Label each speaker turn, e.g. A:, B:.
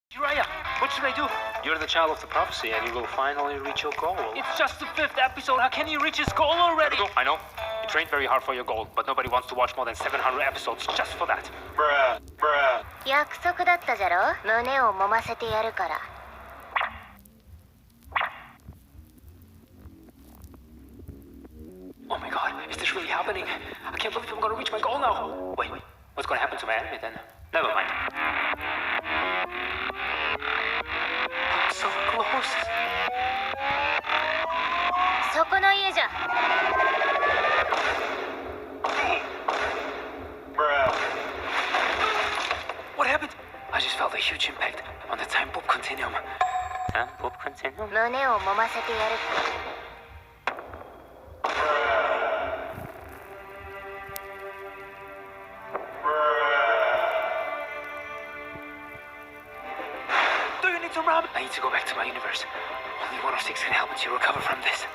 A: Jiraiya, what should I do?
B: You're the child of the prophecy, and you will finally reach your goal.
A: It's just the 5th episode. How can he reach his goal already?
B: I know. You trained very hard for your goal, but nobody wants to watch more than 700 episodes just for that.
C: Bruh.
D: 約束だったじゃろ。胸を揉ませてやるから。
A: Oh my god, is this really happening? I can't believe I'm gonna reach my goal now.
B: Wait, what's gonna happen to my anime then? Never mind.
A: I'm so close.
D: そこの家じゃ。
C: Bruh.
A: What happened? I just felt a huge impact on the time boop continuum.
B: Time boop continuum?
D: 胸を揉ませてやる。
A: Do you need some ramen? I need to go back to my universe. Only 106 can help me to recover from this.